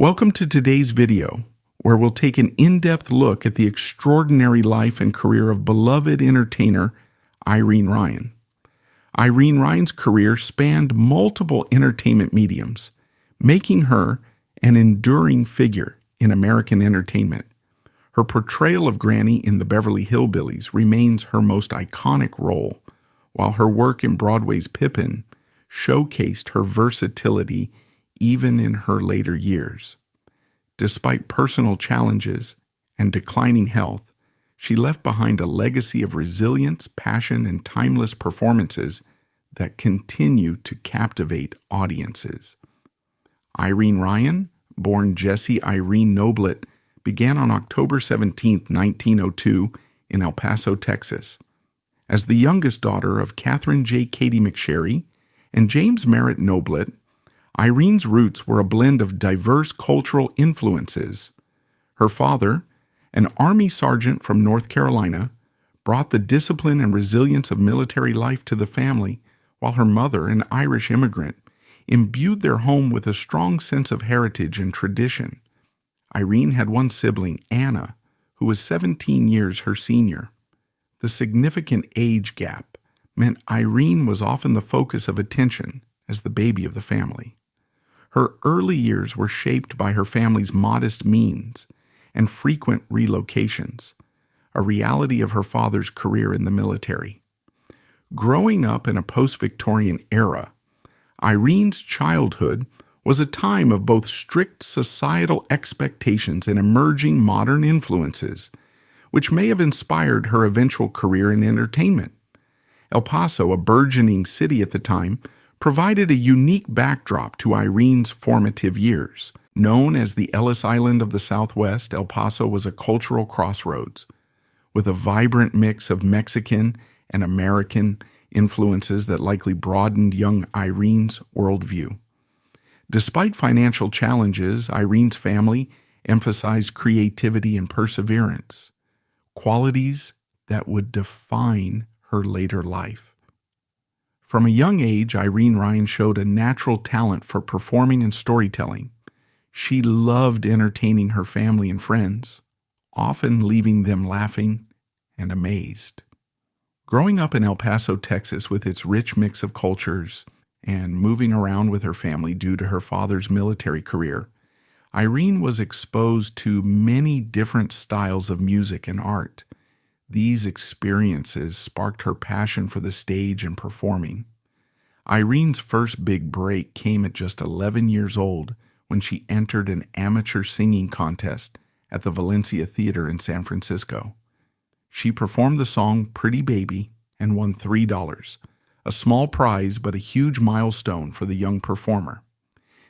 Welcome to today's video, where we'll take an in-depth look at the extraordinary life and career of beloved entertainer Irene Ryan. Irene Ryan's career spanned multiple entertainment mediums, making her an enduring figure in American entertainment. Her portrayal of Granny in the Beverly Hillbillies remains her most iconic role, while her work in Broadway's Pippin showcased her versatility even in her later years. Despite personal challenges and declining health, she left behind a legacy of resilience, passion, and timeless performances that continue to captivate audiences. Irene Ryan, born Jessie Irene Noblet, began on October 17, 1902, in El Paso, Texas. As the youngest daughter of Catherine J. Katie McSherry and James Merritt Noblet, Irene's roots were a blend of diverse cultural influences. Her father, an Army sergeant from North Carolina, brought the discipline and resilience of military life to the family, while her mother, an Irish immigrant, imbued their home with a strong sense of heritage and tradition. Irene had one sibling, Anna, who was 17 years her senior. The significant age gap meant Irene was often the focus of attention as the baby of the family. Her early years were shaped by her family's modest means and frequent relocations, a reality of her father's career in the military. Growing up in a post-Victorian era, Irene's childhood was a time of both strict societal expectations and emerging modern influences, which may have inspired her eventual career in entertainment. El Paso, a burgeoning city at the time, provided a unique backdrop to Irene's formative years. Known as the Ellis Island of the Southwest, El Paso was a cultural crossroads, with a vibrant mix of Mexican and American influences that likely broadened young Irene's worldview. Despite financial challenges, Irene's family emphasized creativity and perseverance, qualities that would define her later life. From a young age, Irene Ryan showed a natural talent for performing and storytelling. She loved entertaining her family and friends, often leaving them laughing and amazed. Growing up in El Paso, Texas, with its rich mix of cultures and moving around with her family due to her father's military career, Irene was exposed to many different styles of music and art. These experiences sparked her passion for the stage and performing. Irene's first big break came at just 11 years old when she entered an amateur singing contest at the Valencia Theater in San Francisco. She performed the song Pretty Baby and won $3, a small prize but a huge milestone for the young performer.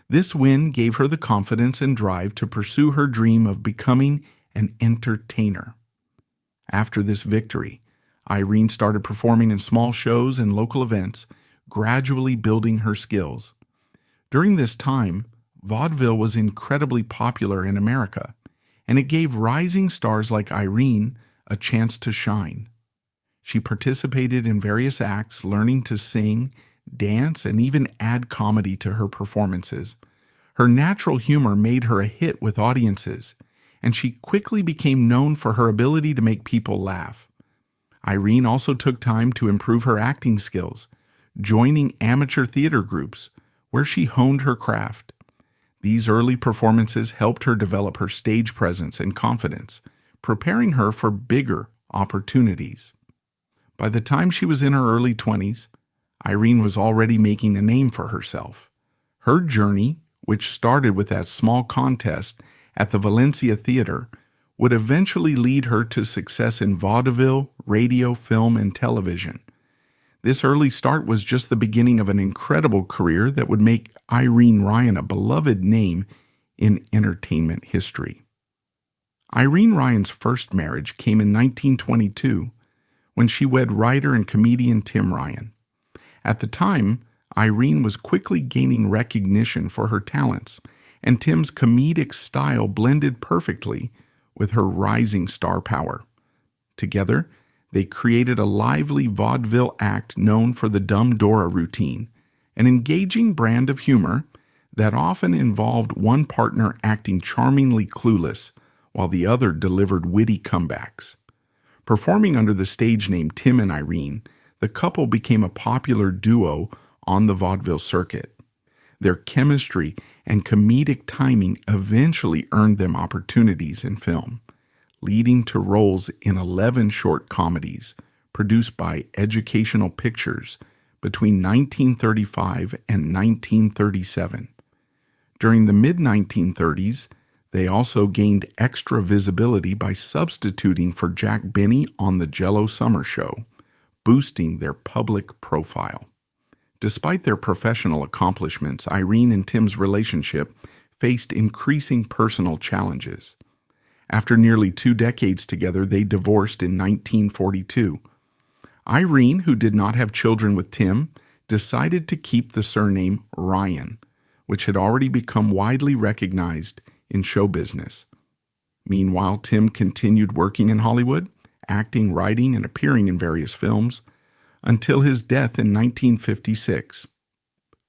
This win gave her the confidence and drive to pursue her dream of becoming an entertainer. After this victory, Irene started performing in small shows and local events, gradually building her skills. During this time, vaudeville was incredibly popular in America, and it gave rising stars like Irene a chance to shine. She participated in various acts, learning to sing, dance, and even add comedy to her performances. Her natural humor made her a hit with audiences, and she quickly became known for her ability to make people laugh. Irene also took time to improve her acting skills, joining amateur theater groups, where she honed her craft. These early performances helped her develop her stage presence and confidence, preparing her for bigger opportunities. By the time she was in her early 20s, Irene was already making a name for herself. Her journey, which started with that small contest at the Valencia Theater, would eventually lead her to success in vaudeville, radio, film, and television. This early start was just the beginning of an incredible career that would make Irene Ryan a beloved name in entertainment history. Irene Ryan's first marriage came in 1922 when she wed writer and comedian Tim Ryan. At the time, Irene was quickly gaining recognition for her talents, and Tim's comedic style blended perfectly with her rising star power. Together, they created a lively vaudeville act known for the Dumb Dora routine, an engaging brand of humor that often involved one partner acting charmingly clueless while the other delivered witty comebacks. Performing under the stage name Tim and Irene, the couple became a popular duo on the vaudeville circuit. Their chemistry and comedic timing eventually earned them opportunities in film, leading to roles in 11 short comedies produced by Educational Pictures between 1935 and 1937. During the mid-1930s, they also gained extra visibility by substituting for Jack Benny on the Jell-O Summer Show, boosting their public profile. Despite their professional accomplishments, Irene and Tim's relationship faced increasing personal challenges. After nearly 2 decades together, they divorced in 1942. Irene, who did not have children with Tim, decided to keep the surname Ryan, which had already become widely recognized in show business. Meanwhile, Tim continued working in Hollywood, acting, writing, and appearing in various films, until his death in 1956.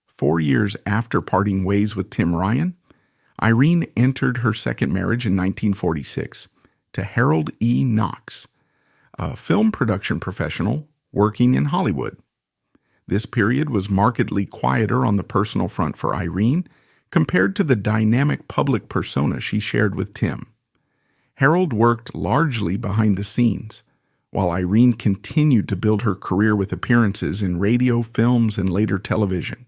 4 years after parting ways with Tim Ryan, Irene entered her second marriage in 1946 to Harold E. Knox, a film production professional working in Hollywood. This period was markedly quieter on the personal front for Irene compared to the dynamic public persona she shared with Tim. Harold worked largely behind the scenes, while Irene continued to build her career with appearances in radio, films, and later television.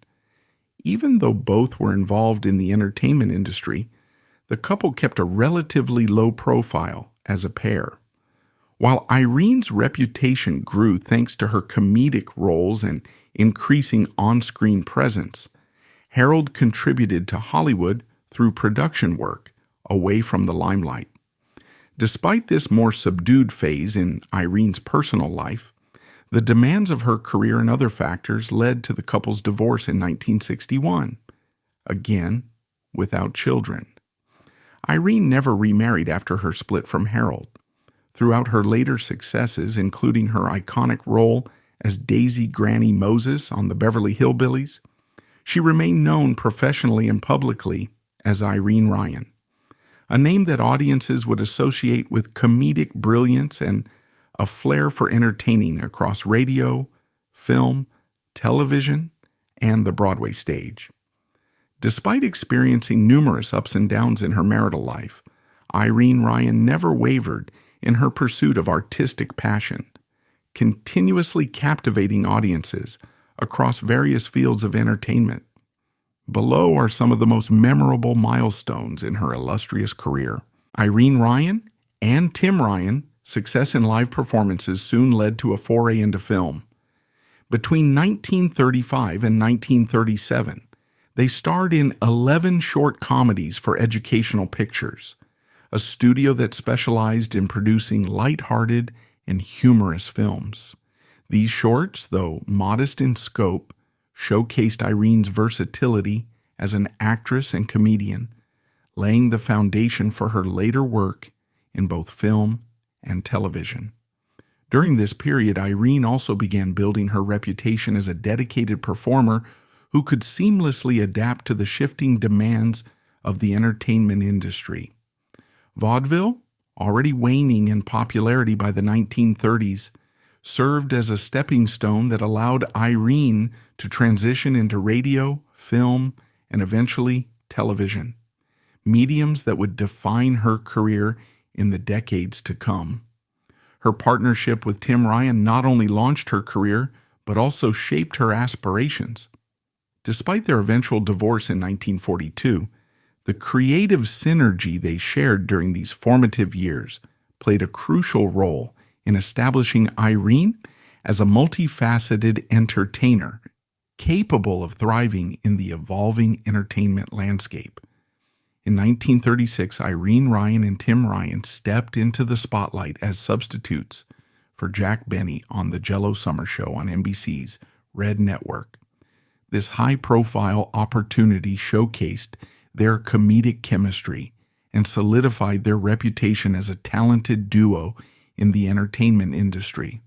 Even though both were involved in the entertainment industry, the couple kept a relatively low profile as a pair. While Irene's reputation grew thanks to her comedic roles and increasing on-screen presence, Harold contributed to Hollywood through production work, away from the limelight. Despite this more subdued phase in Irene's personal life, the demands of her career and other factors led to the couple's divorce in 1961, again without children. Irene never remarried after her split from Harold. Throughout her later successes, including her iconic role as Daisy Granny Moses on the Beverly Hillbillies, she remained known professionally and publicly as Irene Ryan, a name that audiences would associate with comedic brilliance and a flair for entertaining across radio, film, television, and the Broadway stage. Despite experiencing numerous ups and downs in her marital life, Irene Ryan never wavered in her pursuit of artistic passion, continuously captivating audiences across various fields of entertainment. Below are some of the most memorable milestones in her illustrious career. Irene Ryan and Tim Ryan success in live performances soon led to a foray into film. Between 1935 and 1937, they starred in 11 short comedies for Educational Pictures, a studio that specialized in producing light-hearted and humorous films. These shorts, though modest in scope, showcased Irene's versatility as an actress and comedian, laying the foundation for her later work in both film and television. During this period, Irene also began building her reputation as a dedicated performer who could seamlessly adapt to the shifting demands of the entertainment industry. Vaudeville, already waning in popularity by the 1930s, served as a stepping stone that allowed Irene to transition into radio, film, and eventually television, mediums that would define her career in the decades to come. Her partnership with Tim Ryan not only launched her career, but also shaped her aspirations. Despite their eventual divorce in 1942, the creative synergy they shared during these formative years played a crucial role in establishing Irene as a multifaceted entertainer capable of thriving in the evolving entertainment landscape. In 1936, Irene Ryan and Tim Ryan stepped into the spotlight as substitutes for Jack Benny on the Jell-O Summer Show on NBC's Red Network. This high-profile opportunity showcased their comedic chemistry and solidified their reputation as a talented duo in the entertainment industry.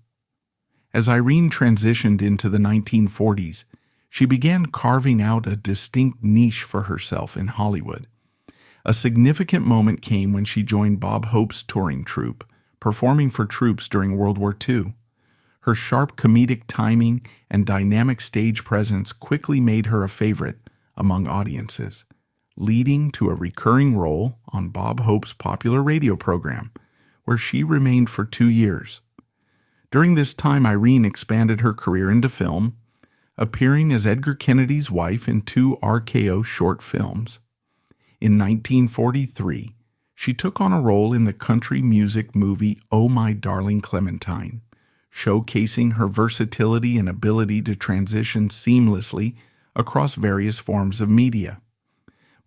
As Irene transitioned into the 1940s, she began carving out a distinct niche for herself in Hollywood. A significant moment came when she joined Bob Hope's touring troupe, performing for troops during World War II. Her sharp comedic timing and dynamic stage presence quickly made her a favorite among audiences, leading to a recurring role on Bob Hope's popular radio program, where she remained for 2 years. During this time, Irene expanded her career into film, appearing as Edgar Kennedy's wife in 2 RKO short films. In 1943, she took on a role in the country music movie Oh My Darling Clementine, showcasing her versatility and ability to transition seamlessly across various forms of media.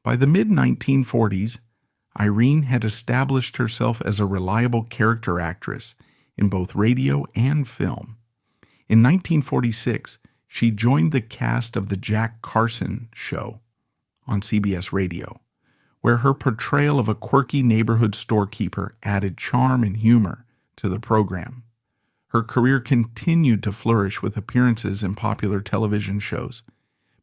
By the mid-1940s, Irene had established herself as a reliable character actress in both radio and film. In 1946, she joined the cast of The Jack Carson Show on CBS Radio, where her portrayal of a quirky neighborhood storekeeper added charm and humor to the program. Her career continued to flourish with appearances in popular television shows,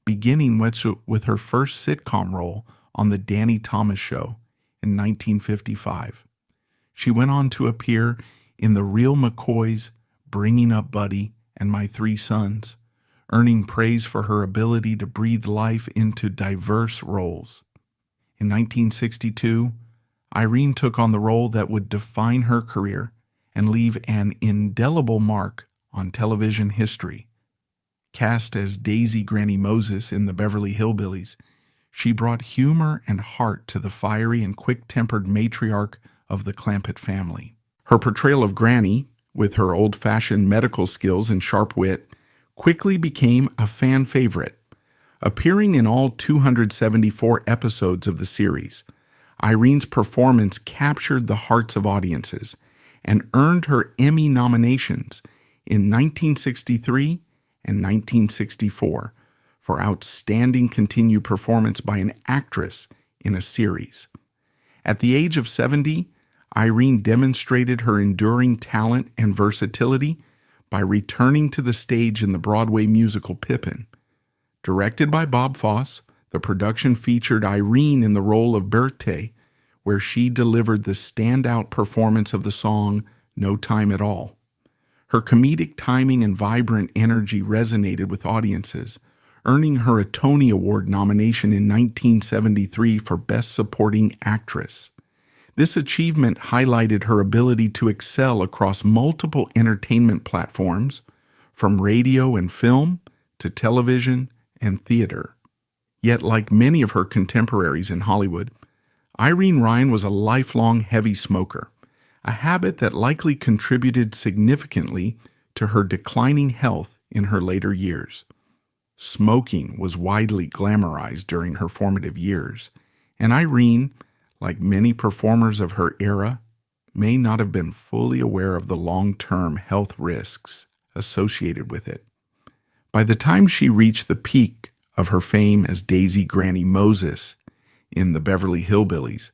beginning with her first sitcom role on The Danny Thomas Show in 1955. She went on to appear in The Real McCoys, Bringing Up Buddy, and My Three Sons, earning praise for her ability to breathe life into diverse roles. In 1962, Irene took on the role that would define her career and leave an indelible mark on television history. Cast as Daisy Granny Moses in the Beverly Hillbillies, she brought humor and heart to the fiery and quick-tempered matriarch of the Clampett family. Her portrayal of Granny, with her old-fashioned medical skills and sharp wit, quickly became a fan favorite. Appearing in all 274 episodes of the series, Irene's performance captured the hearts of audiences and earned her Emmy nominations in 1963 and 1964 for outstanding continued performance by an actress in a series. At the age of 70, Irene demonstrated her enduring talent and versatility by returning to the stage in the Broadway musical Pippin. Directed by Bob Fosse, the production featured Irene in the role of Berthe, where she delivered the standout performance of the song No Time at All. Her comedic timing and vibrant energy resonated with audiences, earning her a Tony Award nomination in 1973 for Best Supporting Actress. This achievement highlighted her ability to excel across multiple entertainment platforms, from radio and film to television and theater. Yet, like many of her contemporaries in Hollywood, Irene Ryan was a lifelong heavy smoker, a habit that likely contributed significantly to her declining health in her later years. Smoking was widely glamorized during her formative years, and Irene, like many performers of her era, may not have been fully aware of the long-term health risks associated with it. By the time she reached the peak of her fame as Daisy Granny Moses in the Beverly Hillbillies,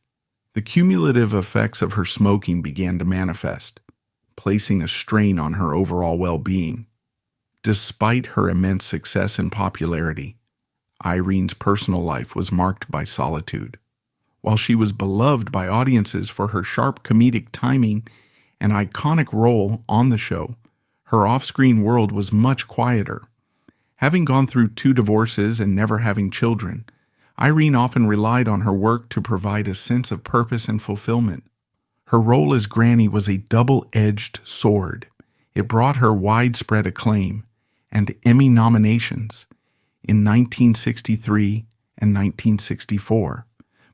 the cumulative effects of her smoking began to manifest, placing a strain on her overall well-being. Despite her immense success and popularity, Irene's personal life was marked by solitude. While she was beloved by audiences for her sharp comedic timing and iconic role on the show, her off-screen world was much quieter. Having gone through 2 divorces and never having children, Irene often relied on her work to provide a sense of purpose and fulfillment. Her role as Granny was a double-edged sword. It brought her widespread acclaim and Emmy nominations in 1963 and 1964,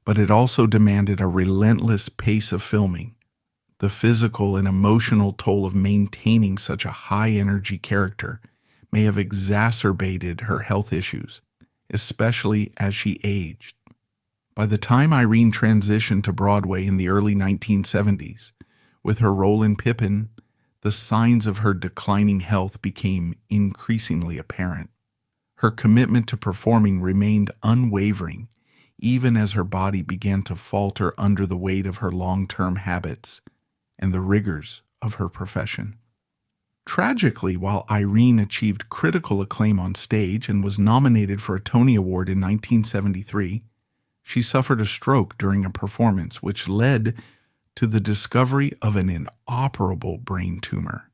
but it also demanded a relentless pace of filming. The physical and emotional toll of maintaining such a high-energy character may have exacerbated her health issues, especially as she aged. By the time Irene transitioned to Broadway in the early 1970s, with her role in Pippin, the signs of her declining health became increasingly apparent. Her commitment to performing remained unwavering, even as her body began to falter under the weight of her long-term habits and the rigors of her profession. Tragically, while Irene achieved critical acclaim on stage and was nominated for a Tony Award in 1973, she suffered a stroke during a performance which led to the discovery of an inoperable brain tumor.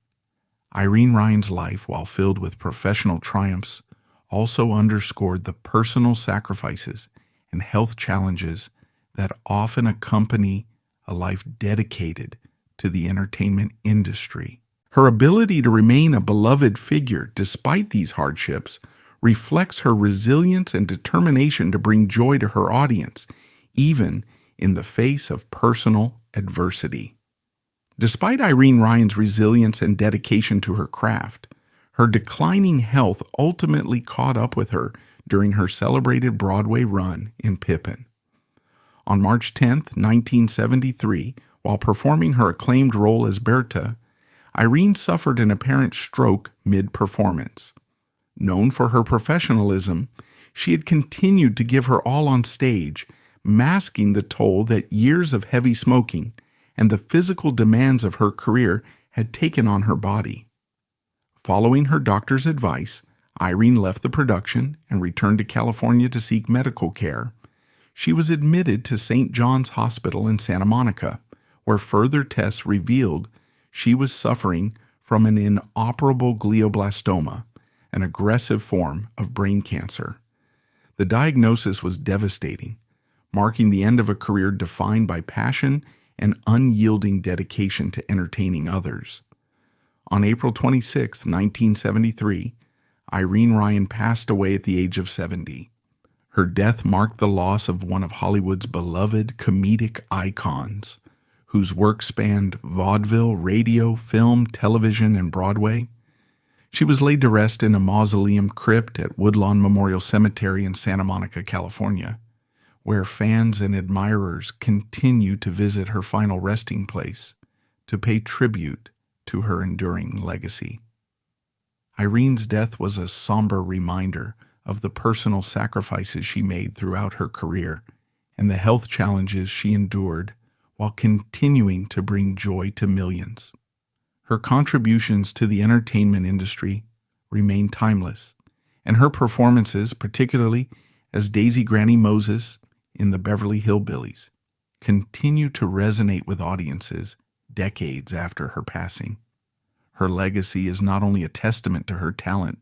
Irene Ryan's life, while filled with professional triumphs, also underscored the personal sacrifices and health challenges that often accompany a life dedicated to the entertainment industry. Her ability to remain a beloved figure despite these hardships reflects her resilience and determination to bring joy to her audience, even in the face of personal adversity. Despite Irene Ryan's resilience and dedication to her craft, her declining health ultimately caught up with her during her celebrated Broadway run in Pippin. On March 10, 1973, while performing her acclaimed role as Berta, Irene suffered an apparent stroke mid-performance. Known for her professionalism, she had continued to give her all on stage, masking the toll that years of heavy smoking and the physical demands of her career had taken on her body. Following her doctor's advice, Irene left the production and returned to California to seek medical care. She was admitted to St. John's Hospital in Santa Monica, where further tests revealed she was suffering from an inoperable glioblastoma, an aggressive form of brain cancer. The diagnosis was devastating, marking the end of a career defined by passion and unyielding dedication to entertaining others. On April 26, 1973, Irene Ryan passed away at the age of 70. Her death marked the loss of one of Hollywood's beloved comedic icons, whose work spanned vaudeville, radio, film, television, and Broadway. She was laid to rest in a mausoleum crypt at Woodlawn Memorial Cemetery in Santa Monica, California, where fans and admirers continue to visit her final resting place to pay tribute to her enduring legacy. Irene's death was a somber reminder of the personal sacrifices she made throughout her career and the health challenges she endured while continuing to bring joy to millions. Her contributions to the entertainment industry remain timeless, and her performances, particularly as Daisy Granny Moses in the Beverly Hillbillies, continue to resonate with audiences decades after her passing. Her legacy is not only a testament to her talent,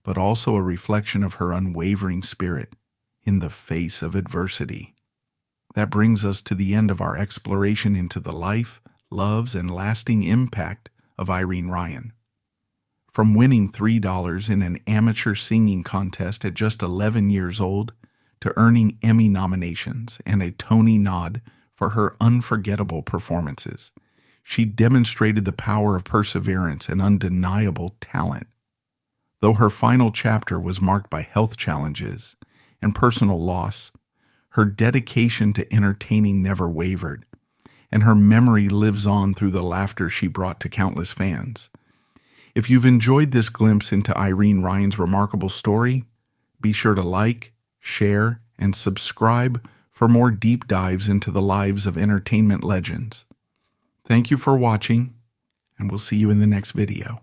but also a reflection of her unwavering spirit in the face of adversity. That brings us to the end of our exploration into the life, loves, and lasting impact of Irene Ryan. From winning $3 in an amateur singing contest at just 11 years old to earning Emmy nominations and a Tony nod for her unforgettable performances, she demonstrated the power of perseverance and undeniable talent. Though her final chapter was marked by health challenges and personal loss, her dedication to entertaining never wavered, and her memory lives on through the laughter she brought to countless fans. If you've enjoyed this glimpse into Irene Ryan's remarkable story, be sure to like, share, and subscribe for more deep dives into the lives of entertainment legends. Thank you for watching, and we'll see you in the next video.